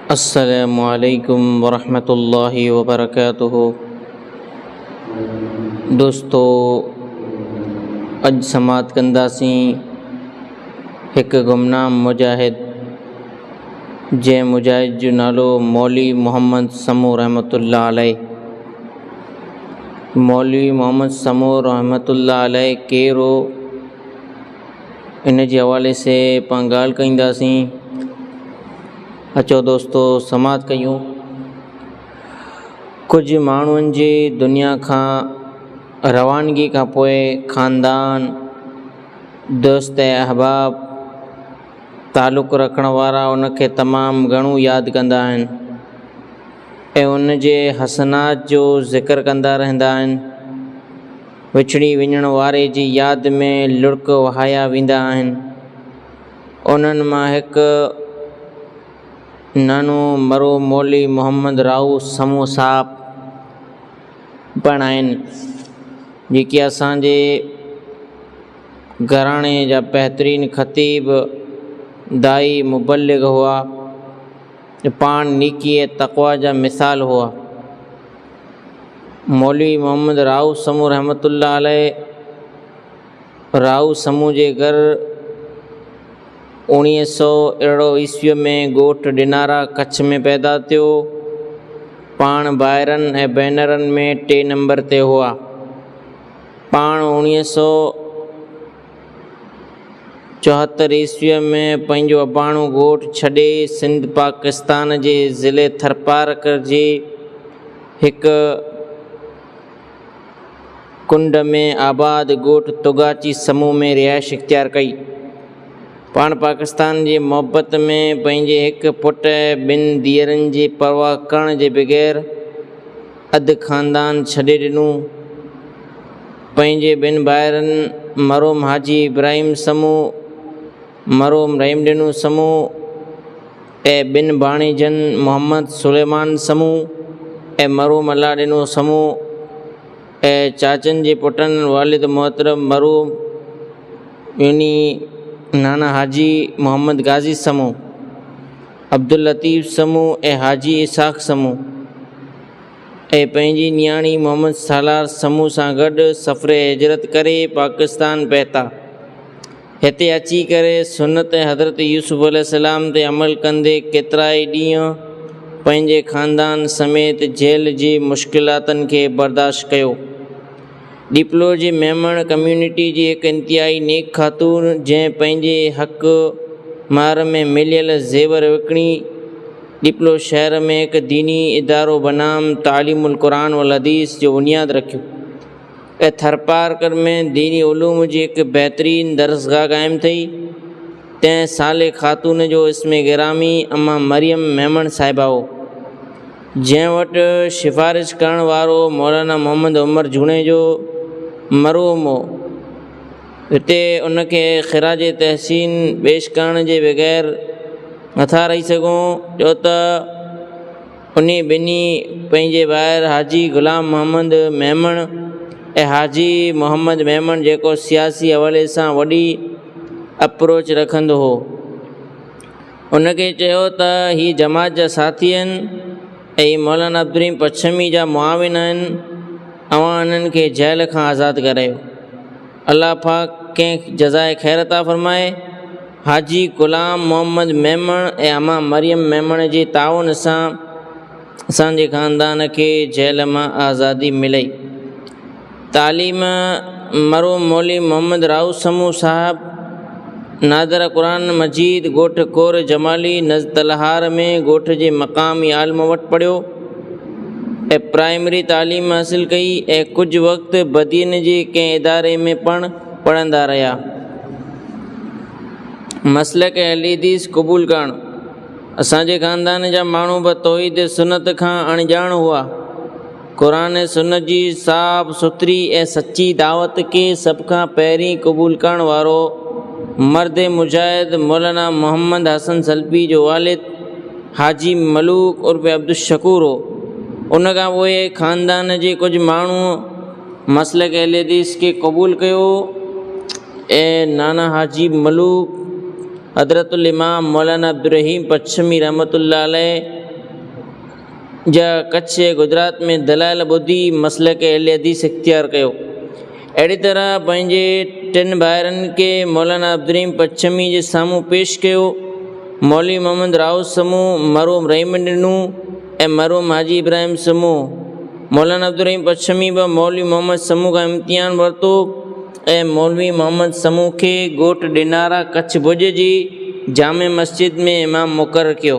अस्सलामु अलैकुम वरहमतुल्लाहि वबरकातुहु। दोस्तों, अज समात कंदासीं एक गुमनाम मुजाहिद, जै मुजाहिद जो नालो मौलवी मोहम्मद समू रहमतुल्लाह अलैह। मौलवी मोहम्मद समू रहमतुल्लाह अलैह केरो इन जे हवाले से पां ॻाल्हि कंदासीं। अचो दोस्तों, समात कयूं। कुछ माण्हुनि जी दुनिया खां रवानगी खां पोइ ख़ानदान, दोस्त ऐं अहबाब, तालुक़ रखण वारा उनखे तमामु घणो यादि कंदा आहिनि ऐं उन जे हसनात जो ज़िक्र कंदा रहंदा आहिनि। विछड़ी वञण वारे जी यादि में लुड़क वहाया वेंदा आहिनि। उन्हनि मां हिकु नानो मरो मौलवी मोहम्मद राऊ समू साहब पण आहिनि, जेके असांजे घराणे जा बहितरीन ख़तीब, दाई, मुबल्लिग हुआ। पाण नेकी ऐं तक़वा जा मिसाल हुआ। मौलवी मोहम्मद राऊ समू रहमतुल्लाह अलैह राऊ समू जे घर 1961 ईस्वीअ में ॻोठ डिनारा कच्छ में पैदा थियो। पाण भाइरनि ऐं भेनरनि में 3 नंबर ते हुआ। पाण 1974 ईस्वीअ में पंहिंजो अबाणो ॻोठ छॾे सिंध पाकिस्तान जे ज़िले थरपारकर जे हिकु कुंड में आबाद ॻोठ तुगाची समूह में रिहाइश इख्तियार कई। पाण पाकिस्तान जे मोहबत में पंहिंजे हिकु पुटु ऐं 2 धीअरनि जी परवाह करण जे बग़ैर अधु ख़ानदान छॾे ॾिनो। पंहिंजे 2 भाइरनि मरहूम हाजी इब्राहिम समूह, मरहूम रहीम ॾिनू समूह ऐं 2 भाणेजनि मोहम्मद सुलेमान समूह ऐं मरहूम अल्लाह ॾिनू समूह ऐं चाचनि जे पुटनि वालिद मोहतरम मरहूम यूनी नाना हाजी मोहम्मद गाज़ी समूह, अब्दुल लतीफ़ समूह ऐं हाजी इसाक़ समूह ऐं पंहिंजी नियाणी मोहम्मद सालार समूह सां गॾु सफ़रे हिजरत करे पाकिस्तान पहुता। हिते अची करे सुन्नत हज़रत यूसुफ अलैहिस्सलाम ते अमल कंदे केतिरा ई ॾींहं पंहिंजे ख़ानदान समेत जेल जी मुश्किलातनि खे बर्दाश्त कयो। डिप्लो जी मेमण कम्यूनिटी जी हिकु इंतिहाई नेक ख़ातून, जंहिं पंहिंजे हक़ मार में मिलियल ज़ेवर विकिणी डिप्लो शहर में हिकु दीनी इदारो बनाम तालीमुल क़ुरान वल हदीस जो बुनियादु रखियो ऐं थरपारकर में दीनी उलूम जी हिकु बहितरीन दर्सगाह क़ाइमु थी। तंहिं साले ख़ातून जो इस्म गिरामी अम्मा मरियम मेमण साहिबा हो, जंहिं वटि सिफ़ारिश करण वारो मौलाना मोहम्मद उमर झूणे जो मरहूम हो। हिते उनखे ख़िराज तहसीन पेश करण जे बग़ैर नथा रही सघूं, छो त उन ॿिन्ही पंहिंजे ॿाहिरि हाजी ग़ुलाम मोहम्मद मेमण ऐं हाजी मोहम्मद मेमण, जेको सियासी हवाले सां वॾी अप्रोच रखंदो हो, उनखे चयो त ही जमात जा साथी आहिनि ऐं ही मौलाना अब्दुल रहीम पच्छमी जा मुआविन आहिनि। अवां इन्हनि खे जेल खां आज़ादु करायो। अल्लाह पाक कंहिं जज़ाए ख़ैर अता फ़रमाए। हाजी ग़ुलाम मोहम्मद मेमण ऐं अम्मा मरियम मेमण जे ताउन सां असांजे ख़ानदान खे जेल मां आज़ादी मिली। तालीम मरहूम मौलवी मोहम्मद राऊ समू साहब नादर क़ुरान मजीद ॻोठ कोर जमाली नज़ तलहार में ॻोठ जे मक़ामी आलिम वटि पढ़ियो ऐं प्राइमरी तालीम हासिल कई ऐं कुझु वक़्तु बदियन जे कंहिं इदारे में पढ़ंदा रहिया। मसलक अहल हदीस क़बूल करणु। असांजे ख़ानदान जा माण्हू बि तौहीद सुन्नत खां अणॼाण हुआ। क़ुरान सुन्नत जी साफ़ सुथरी ऐं सची दावत खे सभ खां पहिरीं क़बूल करण वारो मर्द मुजाहिद मौलाना मोहम्मद हसन सलफ़ी जो वालिद हाजी मलूक उर्फ़ अब्दुल शकूर हो। उन खां पोइ ख़ानदान जे कुझु माण्हू मसलक अहल हदीस खे क़बूल कयो ऐं नाना हाजी मलूक हज़रतुल इमाम मौलाना अब्दुल रहीम पच्छमी रहमतुल्लाह अलैह जा कच्छ गुजरात में दलाइल ॿुधी मसलक अहले हदीस इख्तियार कयो। अहिड़ी तरह पंहिंजे टिनि भाइरनि खे मौलाना अब्दुल रहीम पच्छमी जे साम्हूं पेश कयो। मौलवी मोहम्मद राउत समूह, मरहूम रहीम ॾिनू ऐं मरहूम हाजी इब्राहिम समूह। मौलाना अब्दुल रहीम पच्छमी बि मौलवी मोहम्मद समूह खां इम्तिहान वरितो ऐं मौलवी मोहम्मद समूह खे ॻोठ ॾिनारा कच्छ भुज जी जामे मस्जिद में इमाम मुक़ररु कयो।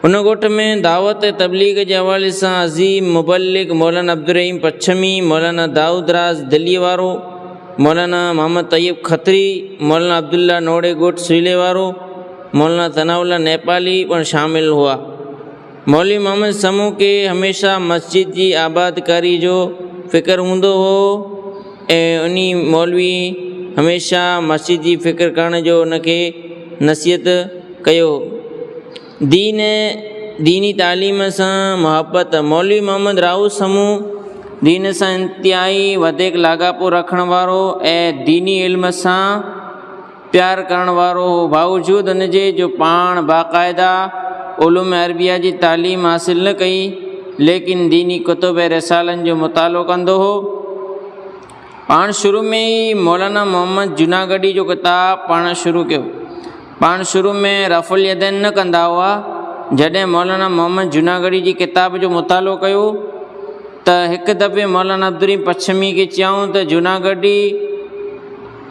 उन ॻोठ में दावत ऐं तबलीग जे हवाले सां अज़ीम मुबल्लिग मौलाना अब्दुल रहीम पच्छमी, मौलाना दाऊद राज दिल्लीअ वारो, मौलाना मोहम्मद तैयब खत्री, मौलाना अब्दुल्ला नोड़े ॻोठ सुइले वारो, मौलाना तनाउल्ला नेपाली पिणु शामिल हुआ। मौलवी मोहम्मद समूह खे हमेशह मस्जिद जी आबादकारी जो फ़िक्रु हूंदो हो ऐं उन मौलवी हमेशह मस्जिद जी फ़िक्रु करण जो उनखे नसीहत कयो। दीनी तालीम सां मुहबत। मौलवी मोहम्मद राउत समूह दीन सां इंतिहाई वधीक लाॻापो रखण वारो ऐं दीनी इल्म सां प्यार करण वारो हो। बावजूदि उनजे जो पाण बाक़ाइदा उलूम अरबिया जी तालीम हासिल न कई, लेकिन दीनी कुतुब ऐं रिसालनि जो मुतालो कंदो हो। पाण शुरू में ई मौलाना मोहम्मद जूनागढ़ी जो किताबु पढ़णु शुरू कयो। पाण शुरू में रफ़ुल यदैन न कंदा हुआ। जॾहिं मौलाना मोहम्मद जूनागढ़ी जी किताब जो मुतालो कयो त हिकु दफ़े मौलाना अब्दुल रहीम पच्छमी खे चयऊं त जूनागढ़ी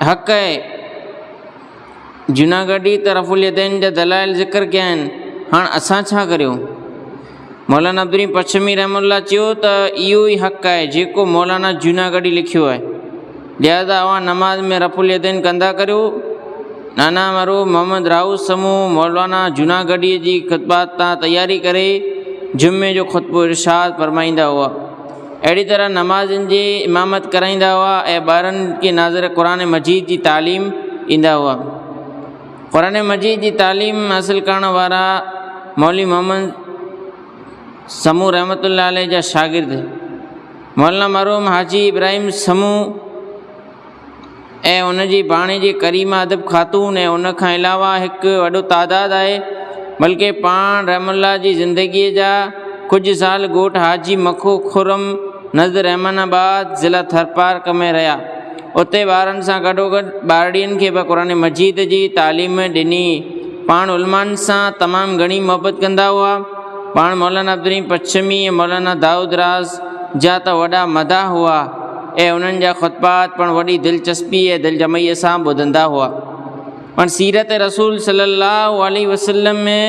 हक़ आहे, जूनागढ़ी त रफ़ुल यदैन जा दलाइल ज़िक्र कया आहिनि, हाणे असां छा करियूं? मौलाना अब्दुल रहीम पच्छमी रहमतुल्लाह चयो त इहो ई हक़ आहे जेको मौलाना जूनागढ़ी लिखियो आहे, लिहाज़ा अवां नमाज़ में रफ़ुल यदैन कंदा करियो। नाना मरहूम मोहम्मद राउत समूह मौलाना जूनागढ़ीअ जी ख़ुतबात तां तयारी करे जुमे जो ख़ुतबो इरशाद फरमाईंदा हुआ। अहिड़ी तरह नमाज़नि जी इमामत कराईंदा हुआ ऐं ॿारनि खे नाज़िर क़ुरान मजीद जी तालीम ॾींदा हुआ। क़ुरान मजीद जी तालीम हासिल करण वारा मौलवी मोहम्मद समूह रहमतुल्लाह अलैह जा शागिर्द मौलाना मरहूम हाजी इब्राहिम समूह ऐं उनजी भाणेजी करीमा अदब ख़ातून ऐं उनखां अलावा हिकु वॾो तादादु आहे। बल्कि पाण रहमतुल्लाह जी ज़िंदगीअ जा कुझु साल ॻोठ हाजी मखो खुरम नज़र रहमानाबाद ज़िला थरपारक में रहिया। उते ॿारनि सां गॾोगॾु ॿारड़ियुनि खे बि क़ुरान मजीद जी तालीम ॾिनी। पाण उलमानि सां तमामु घणी मोहबत कंदा हुआ। पाण मौलाना अब्दुल रहीम पच्छमी ऐं मौलाना दाऊद राज जा त वॾा मदाह हुआ ऐं उन्हनि जा ख़ुतबात पिणु वॾी दिलचस्पी ऐं दिलजमईअ सां ॿुधंदा हुआ। पण सीरत रसूल सल्लल्लाहु अलैहि वसल्लम में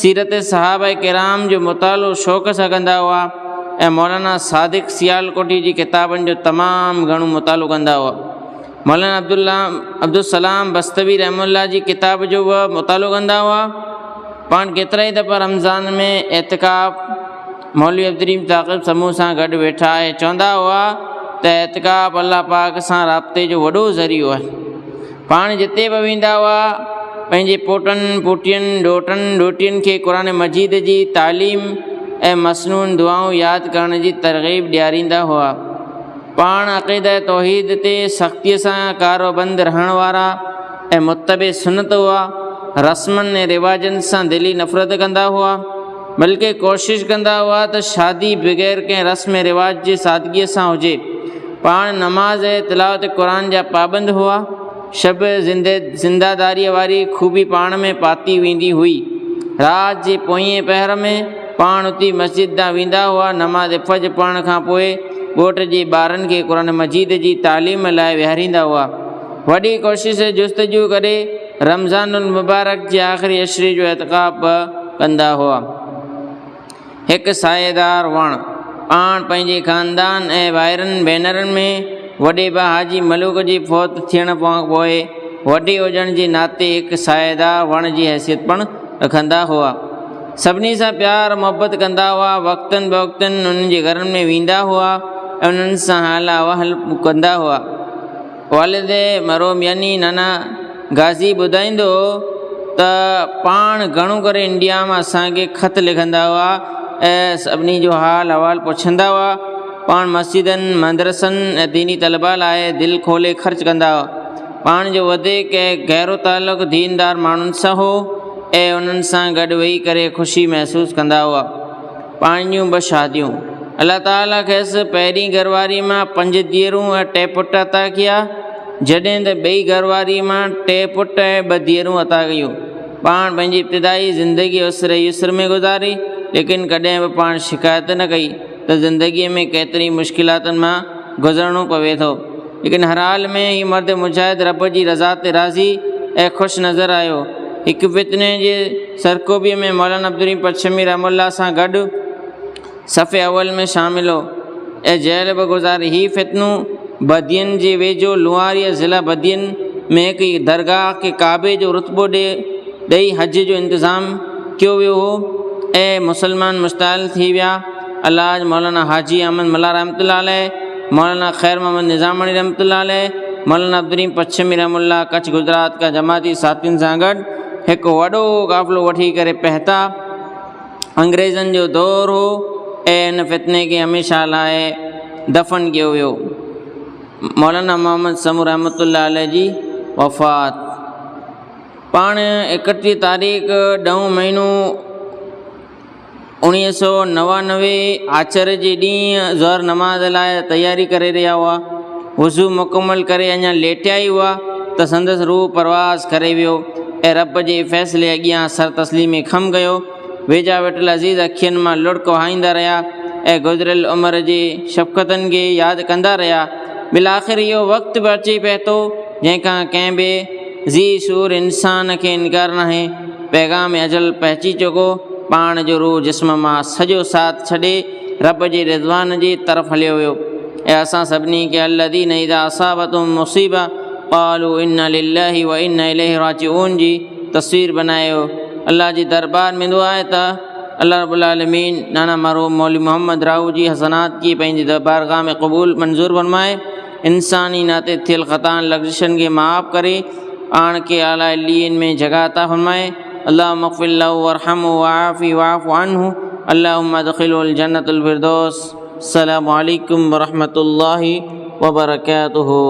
सीरत सहाबा किराम जो मुतालो शौक़ सां कंदा हुआ ऐं मौलाना सादिक सियालकोटी जी किताबनि जो तमामु घणो मुतालो कंदा हुआ। मौलाना अब्दुल सलाम बस्तवी रहमतुल्लाह जी किताब जो बि मुतालो कंदा हुआ। पाण केतिरा ई दफ़ा रमज़ान में एतिकाफ़ मौलवी अब्दुल रहीम ताक़िब समूह सां गॾु वेठा ऐं चवंदा हुआ त एतिकाफ़ अल्लाह पाक सां राब्ते जो वॾो ज़रियो आहे। पाण जिते बि वेंदा हुआ पंहिंजे पोटनि पोटियुनि ॾोटनि ॾोटियुनि खे क़ुरान मजीद जी तालीम ऐं मसनून दुआऊं यादि करण जी तरग़ीब ॾियारींदा हुआ। पाण अक़ीदा तौहीद ते सख़्तीअ सां कारोबंद रहण वारा ऐं मुतबे सुन्नत हुआ। रस्मनि ऐं रिवाजनि सां दिली नफ़रत कंदा हुआ, बल्कि कोशिशि कंदा हुआ त शादी बग़ैर कंहिं रस्म रिवाज जी सादगीअ सां हुजे। पाण नमाज़ ऐं तिलावत क़ुरान जा पाबंद हुआ। शब ज़िंदादारीअ वारी खूबी पाण में पाती वेंदी हुई। रात जे पोएं पहर में पाण उती मस्जिद ॾांहुं वेंदा हुआ। नमाज़ फ़ज पढ़ण खां पोइ ॻोठ जे ॿारनि खे क़ुरान मजीद जी तालीम लाइ विहारींदा हुआ। वॾी कोशिशि जुस्तजू करे रमज़ानुल मुबारक जे आख़िरी अशरे जो एतिकाफ़ कंदा हुआ। हिकु साएदार वणु। पाण पंहिंजे ख़ानदान ऐं भाइरनि भेनरनि में वॾे भाउ हाजी मलूक जी फ़ौत थियण खां पोइ वॾे हुजण जे नाते हिकु साएदार वण जी हैसियत पिणु रखंदा हुआ। सभिनी सां प्यार मुहबत कंदा हुआ। वक़्तनि बवक़्तनि उन्हनि जे घरनि में वेंदा हुआ ऐं उन्हनि सां हाल अहवाल कंदा हुआ। वालिद मरहूम यानी नाना गाज़ी ॿुधाईंदो त पाण घणो करे इंडिया मां असांखे ख़त लिखंदा हुआ ऐं सभिनी जो हाल अहवाल पुछंदा हुआ। पाण मस्जिदनि मदरसनि ऐं दीनी तलबा लाइ दिलि खोले ख़र्चु कंदा हुआ। पाण जो वधीक गहरो ताल्लुक़ दीनदार माण्हुनि सां हो ऐं उन्हनि सां गॾु वेही करे ख़ुशी महसूसु कंदा हुआ। पाण जूं ॿ शादियूं, अलाह ताला खेसि पहिरीं घरवारी मां 5 धीअरूं ऐं 2 पुट अता कया, जॾहिं त ॿई घरवारी मां 2 पुट ऐं 2 धीअरूं अता कयूं। पाण पंहिंजी इब्तिदाई ज़िंदगी उसर युस्र में गुज़ारी, लेकिन कॾहिं बि पाण शिकायत न कई त ज़िंदगीअ में केतिरी मुश्किलातुनि मां गुज़रणो पवे थो। लेकिन हर हाल में हीउ मर्द मुजाहिद रब जी रज़ा ते राज़ी ऐं ख़ुशि नज़र आयो। हिकु फितने जे सरकोबीअ में मौलाना अब्दुल पचशमी रहमतुल्लाह सां गॾु सफ़े अवल में शामिल हो ऐं जेल बि गुज़ारी। हीउ फितनूं बदियन जे वेझो लुआरीअ ज़िला बदियन में हिकु दरगाह खे काबे जो रुतबो ॾेई हज जो इंतज़ाम कयो वियो हो ऐं मुसलमान मुश्ताइल थी विया। अलाह मौलाना हाजी अहमद मल्ला रहमतुल्लाह अलैह, मौलाना खैर मोहम्मद निज़ामणी रहमतुल्लाह अलैह, मौलाना अब्दुल पचशमी रहमतुल्लाह कच्छ गुजरात का जमाती साथियुनि सां गॾु हिकु वॾो क़ाफ़िलो वठी करे पहता अंग्रेज़नि जो दौरु हो ऐं हिन फितने खे हमेशह लाइ दफ़न कयो वियो। मौलाना मोहम्मद समूर रहमतुल्लाह अलैह जी वफ़ात। पाण 31 तारीख़ 10 महीनो 1999 आचर जे ॾींहुं ज़हर नमाज़ लाइ तयारी करे रहिया हुआ। वज़ू मुकमल करे अञा लेटिया ई हुआ त संदसि रूह परवाज़ करे वियो ऐं रब जे फ़ैसिले अॻियां सर तस्लीमी खम कयो। वेझा वेठल अज़ीज़ अखियुनि मां लुड़क वहाईंदा रहिया ऐं गुज़िरियल उमिरि जे शफ़क़तनि खे यादि कंदा रहिया। बिल आख़िर इहो वक़्तु बि अची पए थो जंहिंखां कंहिं बि ज़ी सूर इंसान खे इनकार नाहे। पैगाम अजल पहुची चुको, पाण जो रूह जिस्म मां सॼो साथ छॾे रब जे रिज़वान जी तरफ़ हलियो वियो। ऐं असां सभिनी खे अल्लज़ीना इज़ा असाबतहुम मुसीबा क़ालू इन्ना लिल्लाहि व इन्ना इलैहि राजिऊन जी तस्वीर बनायो। अल्लाह जी दरबार में दुआ आहे त अल्लाह रब्बुल आलमीन नाना मरहूम मौलवी मोहम्मद राऊ जी हसनात की पंहिंजी दरबारगाह में क़बूल मंज़ूर फरमाए। इंसानी नाते थियल ख़तान लग़्ज़िशन खे माफ़ करे पाण खे आला इल्लीन में जगह अता फरमाए। अल्लाहुम्मा ग़फ़िर लहू वरहमहू वआफ़ी वअफ़ु अन्हु अल्लाहुम्मा अदख़िलहुल जन्नतल फ़िरदौस। अस्सलामु अलैकुम व रहमतुल्लाहि व बरकातुहू।